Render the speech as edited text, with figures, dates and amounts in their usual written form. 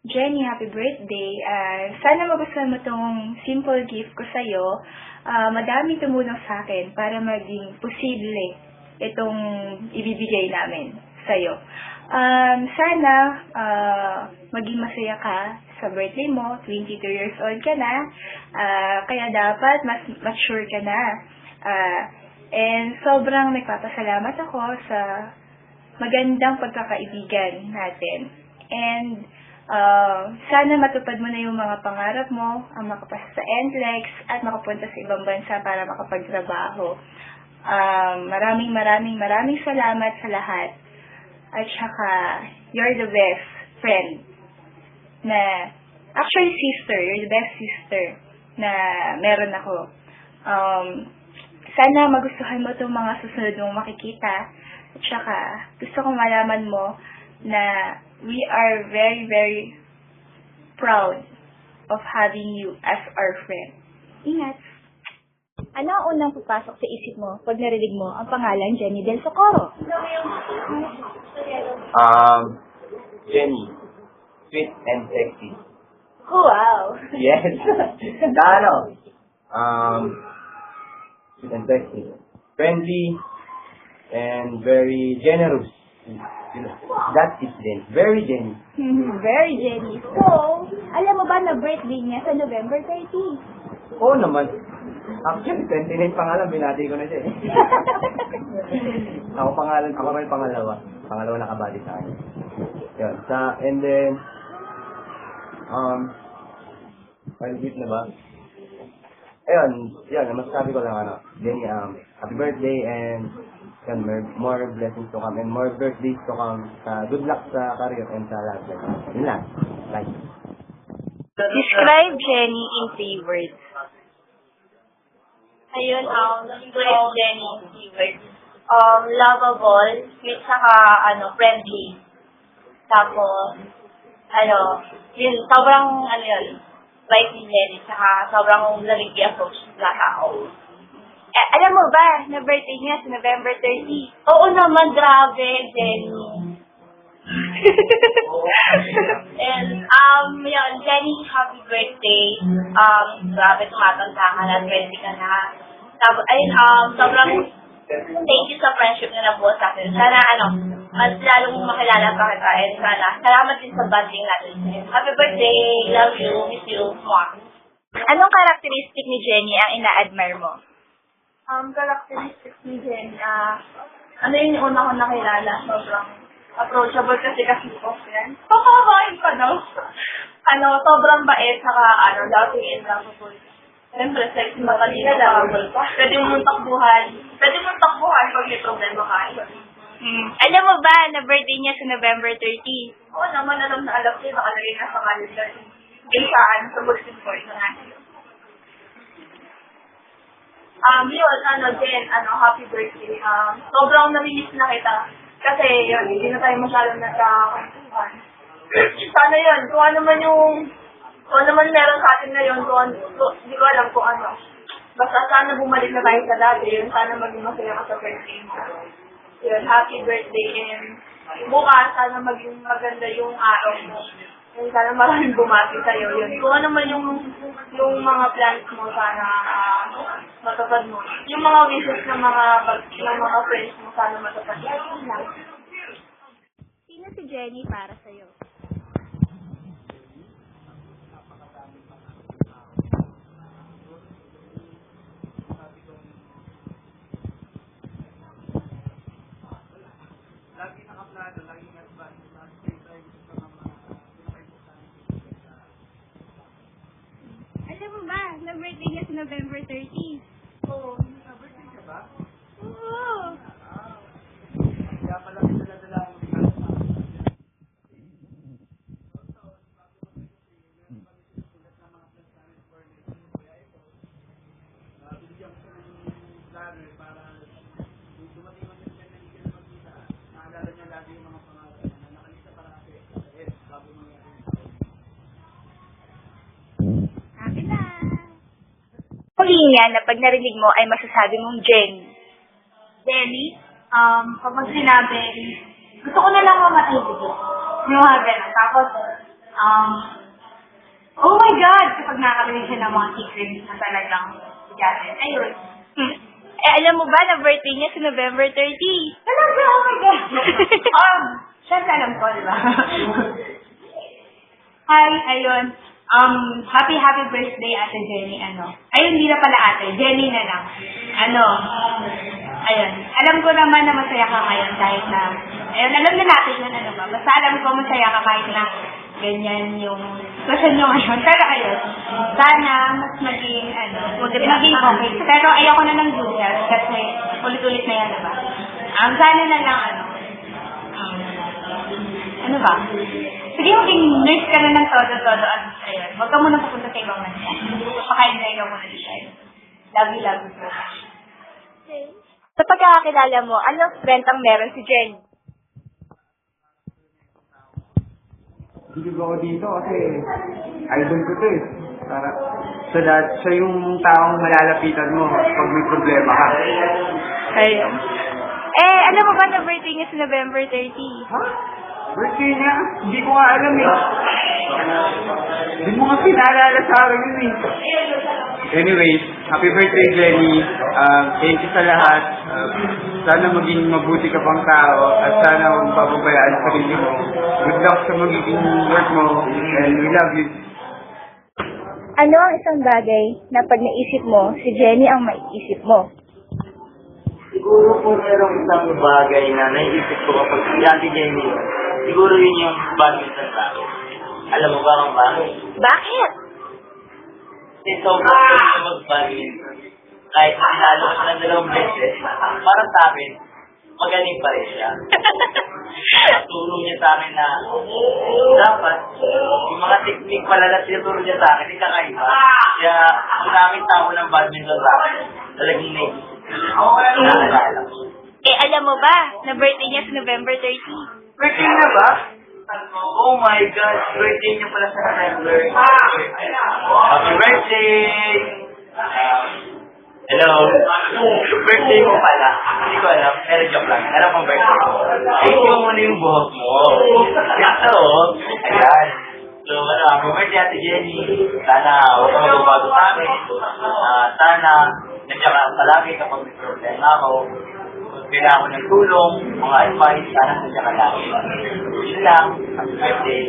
Jenny, happy birthday. Sana magustuhan mo tong simple gift ko sa'yo. Madaming tumulong sa akin para maging posible itong ibibigay namin sa'yo. Sana maging masaya ka sa birthday mo. 22 years old ka na. Kaya dapat mas mature ka na. And sobrang nagpapasalamat ako sa magandang pagkakaibigan natin. And sana matupad mo na yung mga pangarap mo, ang makapasa sa NLEX at makapunta sa ibang bansa para makapagtrabaho. Maraming salamat sa lahat. At saka, you're the best friend actually sister, you're the best sister na meron ako. Sana magustuhan mo itong mga susunod mong makikita. At saka, gusto kong malaman mo na we are very proud of having you as our friend. Ingat! Ano ang unang papasok sa isip mo pag narinig mo ang pangalan Jenny Del Socorro? Jenny. Sweet and sexy. Wow! Yes. Sweet and sexy. Friendly and very generous. That is Jenny. Very Jenny. Very Jenny. So, alam mo ba na birthday niya sa November 30? Oo naman. Actually, 29 pa nga lang, binati ko na siya eh. Ako may pangalawa. Pangalawa nakabati sa akin. Yun. And then, final gift na ba? Ayun, masasabi ko lang Jenny, happy birthday and yan, more blessings to come and more birthdays to come. Good luck sa career and sa lahat. Yun lang. Bye. Describe Jenny in 3 words. Ayun, describe Jenny in 3 words. Lovable, sweet, saka, friendly. Tapos, yun, sobrang, bait ni Jenny, saka sobrang lamig i-approach sa tao. Alam mo ba na birthday niya sa November 30? Oo naman, grabe, Jenny. And, yun, Jenny, happy birthday. Grabe, tumatanda ka na, 20 ka na. Tapos, ayun, sobrang thank you sa friendship na nabuo sa akin. Sana, mas lalong makilala pa kita. And sana, salamat din sa bonding natin. Happy birthday, love you, miss you, mwah. Anong karakteristik ni Jenny ang ina-admire mo? Characteristics ni Jenny, yung una ko nakilala, sobrang approachable kasi ko yan. Pakakain pa daw. Sobrang bait, saka, loving and lovable. Siyempre, sexy, matalino, lovable pa. Pwede mong takbuhan pag may problema ka. Alam mo ba na birthday niya sa November 30? Oo naman, alam na alam ko, nakalagay na sa calendar. Gaysaan, sa bulletin board na natin. Jen, happy birthday. Sobrang namimiss na kita. Kasi, yun, hindi na tayo masyadong nagkakwentuhan. Sana yun, kung ano man meron sa atin ngayon, hindi ko alam kung ano. Basta sana bumalik na tayo sa dati, yun, sana maging masaya ka sa birthday mo. Yun, happy birthday, and bukas, sana maging maganda yung araw mo. And sana maraming bumati sa'yo, yun. Kung ano man yung mga plans mo, sana matupad mo. Yung mga wishes ng mga friends mo, sana matupad mo. Sino si Jenny para sa'yo? Alam mo ba na birthday niya sa November 30? Oo. Birthday ka ba? Oo! Kaya pala dala-dala ang Linya na pag narinig mo ay masasabi mong Jenny. Jenny, kapag sinabi, gusto ko na lang mamatay dito. Yung mga ganun. Tapos, Oh my God! Kapag nakakabili siya ng mga secrets na talagang gadget. Ayun. Eh, alam mo ba na birthday niya sa November 30? Talaga, oh my God! Siyempre alam ko, di ba? Hi, ayun. Happy birthday, Ate Jenny, Ayun, hindi na pala ate, Jenny na lang. Ayun. Alam ko naman na masaya ka ngayon kahit na, ayun, alam na natin yun, ba? Basta alam ko masaya ka kahit na ganyan yung sitwasyon nyo ngayon. Pero ayun, sana mas maging okay. Pero ayoko na ng Julius kasi ulit-ulit na yan, diba? Sana na lang, ano ba? Sige, maging nurse ka na ng todo-todo at ayun, huwag ka muna pupunta sa ibang bansa. Pakain-enjoy ka muna dito. Love you so much. Sa pagkakakilala mo, anong strength ang meron si Jenny? Bilib ako dito kasi idol ko to eh. Para so that siya yung taong malalapitan mo pag may problema ka. Ayun. Eh, alam mo ba na birthday niya sa November 30? Ha? Birthday niya? Hindi ko nga alam eh. Hindi mo nga pinaalala sa akin yun eh. Anyways, happy birthday Jenny. Thank you sa lahat. Sana maging mabuti ka pang tao at sana huwag pababayaan sa sarili mo. Good luck sa magiging work mo and we love you. Ano ang isang bagay na pag naisip mo, si Jenny ang maiisip mo? Siguro po merong isang bagay na naiisip ko kapag si Ate Jenny, siguro yun yung badminton racket. Alam mo ba kung bakit? Bakit? Kasi sobrang gusto mag-badminton. Kahit sinalo ko siya ng 2 beses, parang sa akin, magaling pa rin siya. Tulong niya sa akin na dapat yung mga technique pala na sinuturo niya sa akin, ikakaiba. Kaya ang daming tao ng badminton racket, talagang naisip. Naalala ko. Eh, alam mo ba na birthday niya sa November 30? Birthday na ba? Oh my God, birthday niya pala sa November. Happy birthday! Hello? Birthday mo pala. Hindi ko alam, pero joke lang. Alam mo birthday mo. Thank you muna yung buhok mo. Ito, ayan. So, happy birthday Ate Jenny. Sana huwag ka magbabago sa amin. Sana nandiyan ka palagi kapag may problema ako. Kailangan ko ng tulong, mga advice, sana nandiyan ka lagi. Yun lang. Happy birthday.